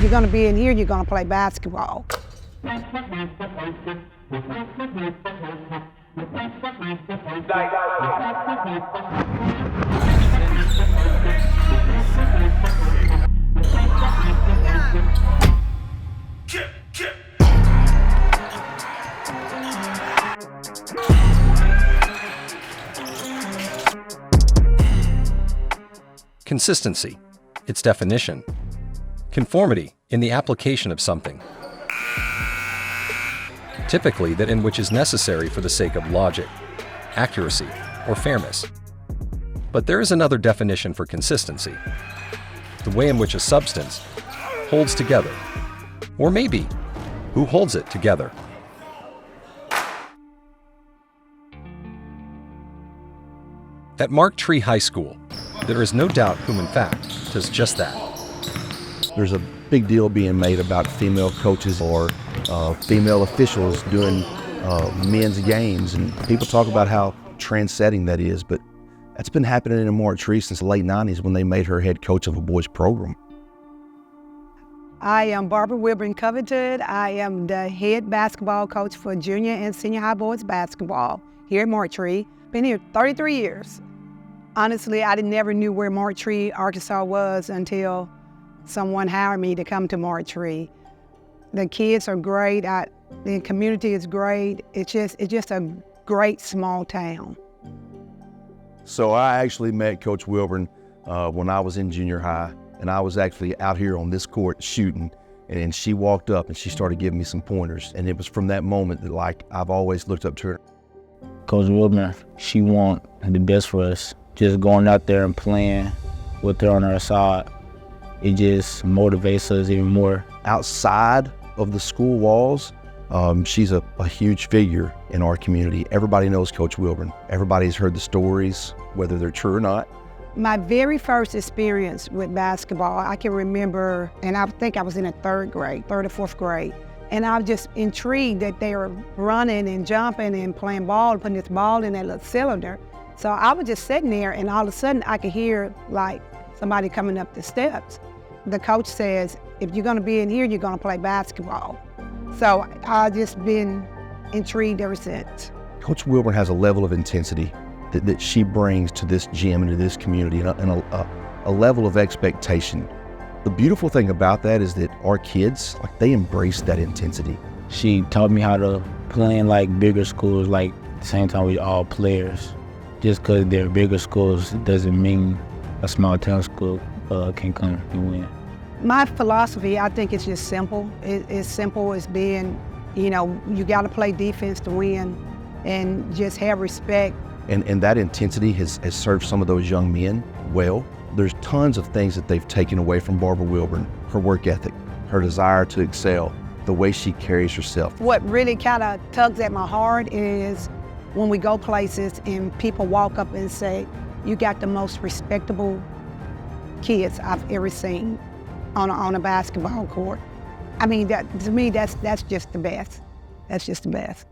you're gonna be in here, you're gonna play basketball. Consistency, its definition. Conformity in the application of something. Typically that in which is necessary for the sake of logic, accuracy, or fairness. But there is another definition for consistency. The way in which a substance holds together. Or maybe, who holds it together. At Mark Tree High School, there is no doubt whom in fact does just that. There's a big deal being made about female coaches or female officials doing men's games, and people talk about how trend-setting that is, but that's been happening in Mark Tree since the late 90s when they made her head coach of a boys program. I am Barbara Wilburn-Covington. I am the head basketball coach for junior and senior high boys basketball here at Mark Tree. Been here 33 years. Honestly, I never knew where Mark Tree, Arkansas was until someone hired me to come to Mark Tree. The kids are great. The community is great. It's just a great small town. So I actually met Coach Wilburn when I was in junior high, and I was actually out here on this court shooting, and she walked up and she started giving me some pointers, and it was from that moment that I've always looked up to her. Coach Wilburn, she want the best for us. Just going out there and playing with her on our side, it just motivates us even more. Outside of the school walls, she's a huge figure in our community. Everybody knows Coach Wilburn. Everybody's heard the stories, whether they're true or not. My very first experience with basketball, I can remember, and I think I was in the third or fourth grade, and I was just intrigued that they were running and jumping and playing ball, putting this ball in that little cylinder. So I was just sitting there, and all of a sudden I could hear somebody coming up the steps. The coach says, if you're gonna be in here, you're gonna play basketball. So I've just been intrigued ever since. Coach Wilburn has a level of intensity that she brings to this gym and to this community, and a level of expectation. The beautiful thing about that is that our kids, they embrace that intensity. She taught me how to play in bigger schools, at the same time we all players. Just because they're bigger schools doesn't mean a small town school can come and win. My philosophy, I think it's just simple. It's simple as being, you gotta play defense to win and just have respect. And that intensity has served some of those young men well. There's tons of things that they've taken away from Barbara Wilburn. Her work ethic, her desire to excel, the way she carries herself. What really kind of tugs at my heart is when we go places and people walk up and say, you got the most respectable kids I've ever seen on a basketball court. I mean, to me, that's just the best. That's just the best.